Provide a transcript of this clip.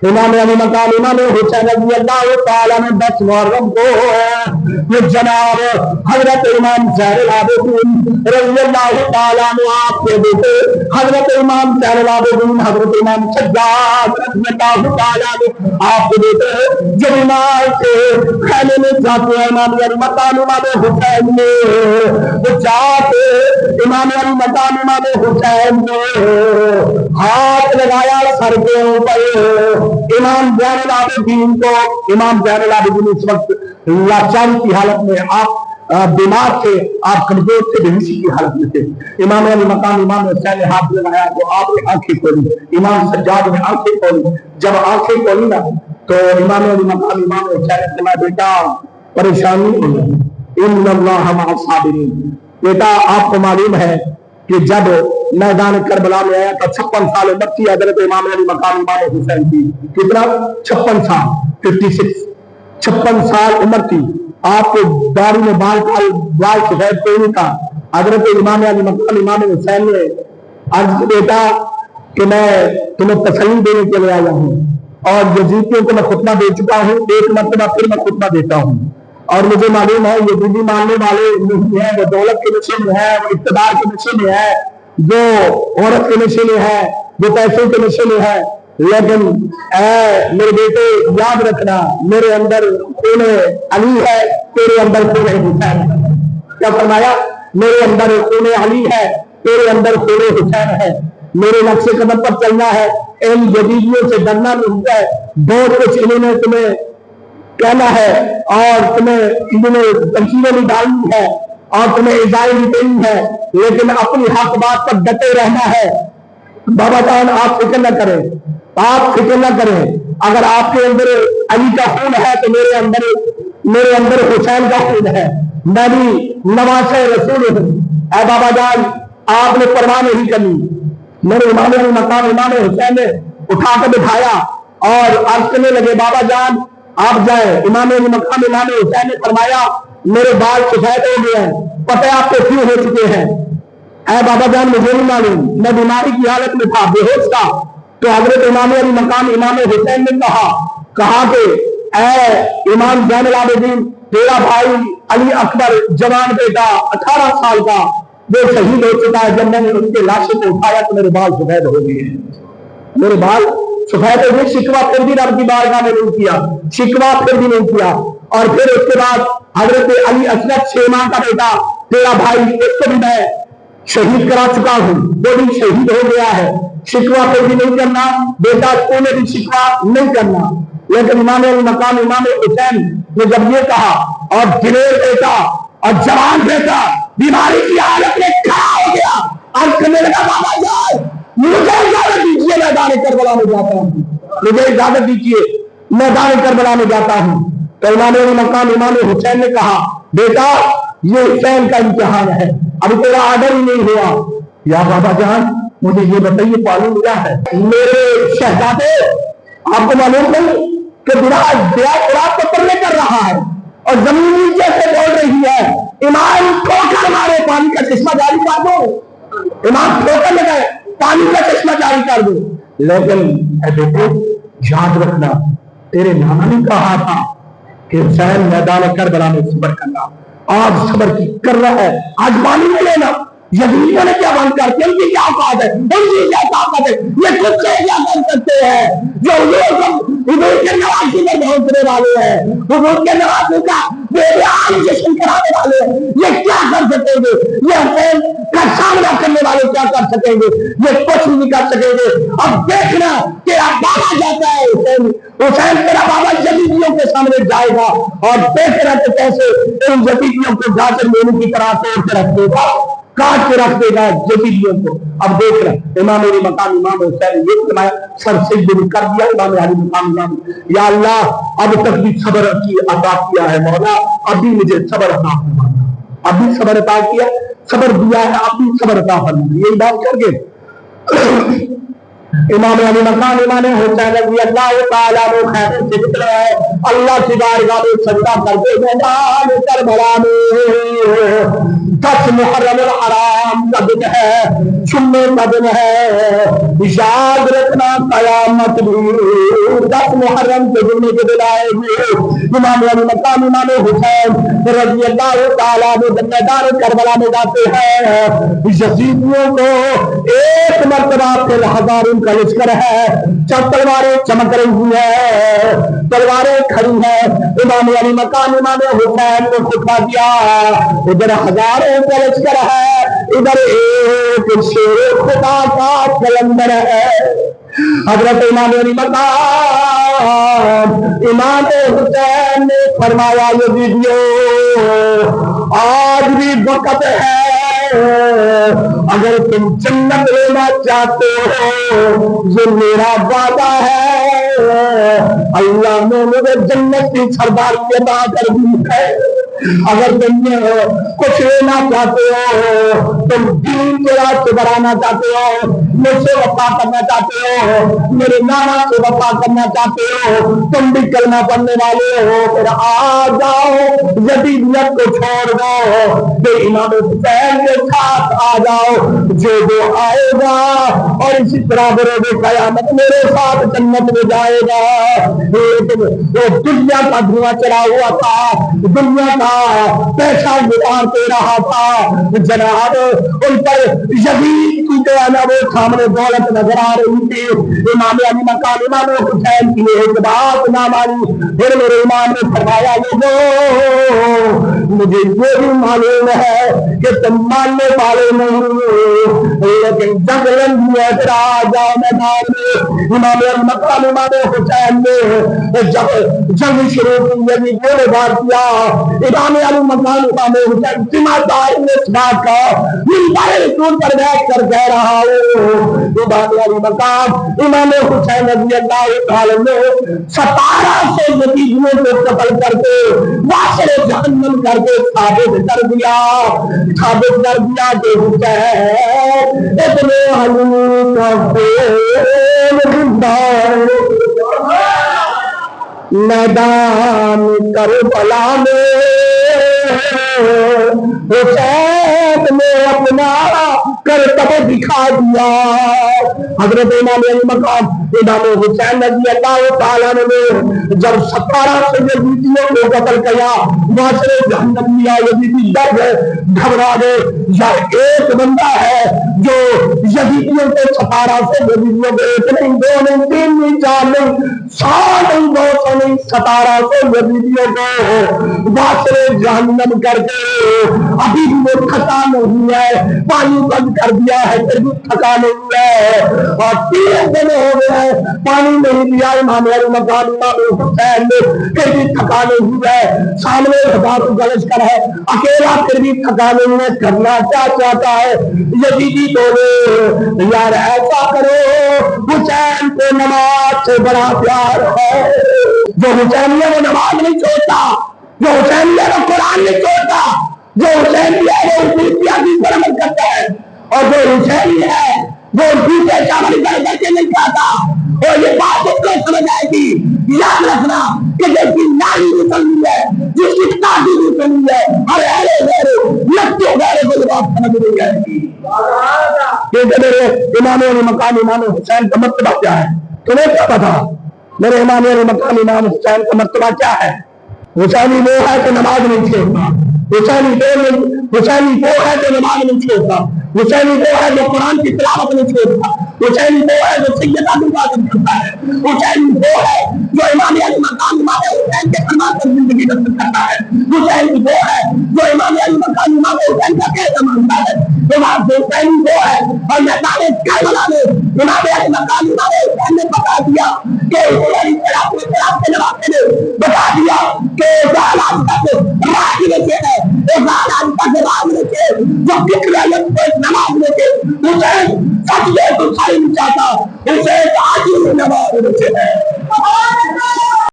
इमाम अली मकाम इमाम हुसैन रज़ी अल्लाह तआला ने 10 मुहर्रम को ये जनाब हजरत इमाम ज़ैनुल आबिदीन रज़ी अल्लाह तआला ने आपके बेटे हजरत इमाम ज़ैनुल आबिदीन हजरत इमाम सज्जाद रज़ी अल्लाह तआला ने आपके बेटे जब इमाम से खाने में जाते हैं इमाम अली मकाम इमाम हुसैन ने वो जाते इमाम अली मकाम इमाम हुसैन ने हाथ लगाया सर के ऊपर इमाम ज़ैनुल आबिदीन को। इमाम ज़ैनुल आबिदीन इस वक्त लाचारी की हालत में, आप बीमार थे, आप कमजोर थे, बेहोशी की हालत में थे। इमाम अली मकाम इमाम हुसैन ने हाथ लगाया तो आपने आंखें खोली, इमाम सज्जाद ने आंखें खोली। जब आंखें खोली ना तो इमाम अली मकाम इमाम हुसैन ने कहा बेटा परेशानी नहीं, इन्नल्लाह मअस साबिरीन। बेटा आपको मालूम है कि जब मैदान करबला में आया तो 56 साल उम्र थी हजरत इमाम अली मकाम इमाम हुसैन की। कितना? 56 साल, 56 56 साल उम्र थी। आपको दाढ़ी में बाल सफेद कोई नहीं था। हजरत इमाम अली मकाम इमाम हुसैन ने अर्ज बेटा कि मैं तुम्हें तसल्ली देने के लिए आया हूँ और यजीदियों को मैं खुतबा दे चुका हूँ, एक मरतबा फिर मैं खुतबा देता हूँ। और मुझे मालूम है यजीदी मानने वाले नहीं है, वो दौलत के नशे में है, वो इक़्तिदार के नशे में है, जो औरत के नशे में है, जो पैसों के नशे में है। लेकिन मेरे बेटे याद रखना, मेरे अंदर खून अली है, तेरे अंदर खून हुसैन है। क्या फरमाया? मेरे अंदर खून अली है, तेरे अंदर खून हुसैन है। मेरे नक्शे कदम पर चलना है, इन यजीदियों से डरना नहीं है। बहुत कुछ इन्होंने तुम्हें कहना है और तुम्हें इन्होंने तंकीरें भी डालनी है और तुम्हें इजाज़त भी देनी है, लेकिन अपनी हक बात पर डटे रहना है। बाबा जान आप फिक्र न करें, आप फिक्र न करें। अगर आपके अंदर अली का खून है तो मेरे अंदर हुसैन का खून है। मैं भी नवासे रसूल हूँ। ऐ बाबा जान आपने परवाह नहीं करनी। मेरे इमाम अली मकाम इमाम हुसैन ने उठा कर बिठाया और अर्ज करने लगे बाबा जान आप जाए। इमाम अली मकाम इमाम हुसैन ने फरमाया मेरे बाल सफेद हो गए हैं, पता आपको क्यों हो चुके हैं? ऐ बाबा जान मुझे नहीं मालूम, मैं बीमारी की हालत में था, बेहोश था। तो हजरत इमाम अली मकाम इमाम हुसैन ने कहा कि ऐ इमाम ज़ैनुल आबिदीन तेरा भाई अली अकबर जवान बेटा 18 साल का वो शहीद हो चुका है। जब मैंने उसके लाशों को उठाया तो मेरे बाल सफेद हो गए, मेरे बाल सफेद हो गए। शिकवा फिर भी रब की बारगाह में नहीं किया, शिकवा फिर भी नहीं किया। और फिर उसके बाद हजरत अली असगद 6 माह का बेटा तेरा भाई इसको भी मैं शहीद करा चुका हूँ, वो भी शहीद हो गया है। शिकवा फिर भी नहीं करना बेटा, तूने भी शिकवा नहीं करना। लेकिन इमाम अली मकाम इमाम हुसैन ने जब ये कहा और दिलेर बेटा और जवान बेटा बीमारी की हालत में खड़ा हो गया और कहने लगा बाबा जान मुझे इजाजत दीजिए, मैदान करबला में जाता हूँ, मुझे इजाजत दीजिए, मैदान करबला में जाता हूँ। तो इमाम अली मकाम इमाम हुसैन ने कहा बेटा ये हुसैन का इम्तिहान है, अभी तेरा आर्डर ही नहीं हुआ। या बाबा जान मुझे ये बताइए मालूम क्या है? मेरे शहजादे आपको मालूम नहीं कि बुराक को तरले कर रहा है और जमीन नीचे से बोल रही है इमाम ठोकर मारे पानी का चश्मा जारी कर दो, इमाम ठोकर लगाए पानी का चश्मा जारी कर दो। लेकिन बेटे याद रखना तेरे नाना ने कहा था कि हुसैन मैदान करबला में सब्र करना, आज सब्र की कर रहा है, आज मानी नहीं लेना। यजीदियों ने क्या बंद करते, उनकी क्या औकात है, उनकी क्या ताकत है, ये खुद से क्या कर सकते हैं जो हुजूर के नवासी में पहुंचने वाले हैं, हुजूर के नवासी का बेबयान जश्न कराने वाले हैं, ये क्या कर सकेंगे? ये हुसैन का सामना करने वाले क्या कर सकेंगे? ये कुछ नहीं कर सकेंगे। अब देखना तेरा बाबा जाता है, हुसैन तेरा बाबा यजीदियों के सामने जाएगा और देखना तो कैसे इन यजीदियों को गाजर मेनू की तरह तोड़ के रख देगा, काट के रख देगा यजीदियों को। अब देख रहे इमाम अली मकाम इमाम हुसैन ये फरमाया सर सिजदे कर दिया इमाम अली मकाम इमाम, या अल्लाह अब तक भी सब्र की अता किया है मौला, अभी मुझे सब्र अता फरमा, अभी सब्र अता किया, सब्र दिया है, अभी सब्र अता फरमा। यही बात करके इमाम अली मकाम इमाम हुसैन रज़ी अल्लाह तआला अन्हु खैबर से निकले हैं, अल्लाह की बारगाह में सजदा करते मैदान करबला में 10 محرم الحرام کا دن ہے، جمعے کا دن ہے، یاد رکھنا قیامت بھی 10 محرم کے جمعے کے دن آئے گی۔ امام علی مقام امام حسین رضی اللہ تعالیٰ عنہ جب میدان کربلا میں جاتے ہیں، یزیدیوں کو ایک مرتبہ فی الحزار ان کا لشکر ہے، جب تلواریں چمک رہی ہیں، تلواریں کھڑی ہیں، امام علی مقام امام حسین نے خطبہ دیا، ادھر ہزاروں کا لشکر ہے، ادھر ایک شیر خدا کا کلندر ہے۔ حضرت امام علی مقام امام حسین نے فرمایا یزیدیو آج بھی وقت ہے، اگر تم جنت لینا چاہتے ہو یہ میرا وعدہ ہے، اللہ نے مجھے جنت کی سرداری عطا کر دی ہے، اگر تم کچھ لینا چاہتے ہو، تم دین کے راستے بڑھانا چاہتے ہو، مجھ سے وفا کرنا چاہتے ہو، میرے نانا سے وفا کرنا چاہتے ہو، تم بھی کلمہ پڑھنے والے ہو، پھر آ جاؤ یزیدیت کو چھوڑ دو، بے امام حسین کے ساتھ آ جاؤ، جو آئے گا اور اسی طرح بروز قیامت میرے ساتھ جنت میں جائے گا۔ وہ دنیا کا دھواں چڑھا ہوا تھا، دنیا کا پیسہ گزارتے رہا تھا، جناب ان پر یزید کی جو ہے نا وہ سامنے دولت نظر آ رہی تھی، امام علی مقام امام حسین کی ایک بات نہ مانی، پھر میرے امام نے فرمایا لوگوں مجھے یہ بھی معلوم ہے کہ تم ماننے والے نہیں، لیکن جنگ لڑنی ہے پھر آ جاؤ میدان میں۔ امام علی مقام امام حسین نے جب جنگ شروع کی یزیدیوں نے وار کیا، امام علی مقام امام حسین ذمہ دار نے اس بات کا منبر رسول پر بیٹھ کر کہہ رہا ہوں، امام علی مقام امام حسین رضی اللہ تعالیٰ نے 1700 یزیدیوں کو قتل کر کے واصل جہنم کر کے ثابت کر دیا کہ حسین ابن علی کا میدان کربلا میں حسین نے اپنا کرتب دکھا دیا۔ حضرت امام علی مقام امام حسین رضی اللہ تعالیٰ نے جب 1700 یزیدیوں کو قتل کیا، معاشرے جہنم لیا، یزیدی ڈر گئے، گھبرا گئے، یا ایک بندہ ہے جو یزیدیوں کو 1700 یزیدیوں کو ایک نہیں دو نہیں تین نہیں چار نہیں 100 نہیں 200 نہیں 1700 یزیدیوں کو معاشرے جہنم کر کے ابھی بھی وہ تھکا نہیں ہے، پانی بند کر دیا ہے پھر بھی تھکا نہیں ہے، اور 3 دن ہو گئے پانی نہیں دیا امام علی مقام امام حسین نے پھر بھی تھکا نہیں ہے، سامنے ہزاروں کا لشکر ہے اکیلا پھر بھی تھکا نہیں ہے، کرنا کیا چاہتا ہے؟ یزیدی بولے یار ایسا کرو حسین کو نماز سے بڑا پیار ہے، جو حسین ہے وہ نماز نہیں چھوڑتا، جو حسین ہے وہ قرآن نہیں چھوڑتا، جو حسین ہے وہ حدیث پر عمل کرتا ہے، اور جو حسین ہے وہ دوسرے چاول کر کے نہیں کھاتا، اور یہ بات اس کو سمجھ آئے گی۔ یاد رکھنا کہ جس کی ناری مسلم ہے، جس کی تاجی مسلم ہے، ہر اہل غیر لگتے غیر کو بات سمجھ نہیں آئے گی کہ میرے امام علی مقام امام حسین کا مرتبہ کیا ہے؟ تمہیں کیا پتا میرے امام علی مقام امام حسین کا مرتبہ کیا ہے؟ حسینی وہ ہے کہ نماز نہیں چھوڑتا، حسینی وہ ہے جو نماز نہیں چھوڑتا، حسینی وہ ہے جو قرآن کی تلاوت نہیں چھوڑتا، حسینی وہ ہے جو سیدہ کی عبادت کرتا ہے، حسینی وہ ہے جو امام علی مقام امام حسین کے فرمان پر زندگی بسر کرتا ہے، حسینی وہ ہے جو امام علی مقام امام حسین کا کہنا مانتا ہے، حسینی وہ ہے اور میدان کربلا میں امام علی مقام امام حسین نے بتا دیا کہ حسین کے نواسے نے بتا دیا کہ جو نماز میں کے حسین سچ تو ساری نہیں چاہتا، حسین آج ہی نماز میں ہے۔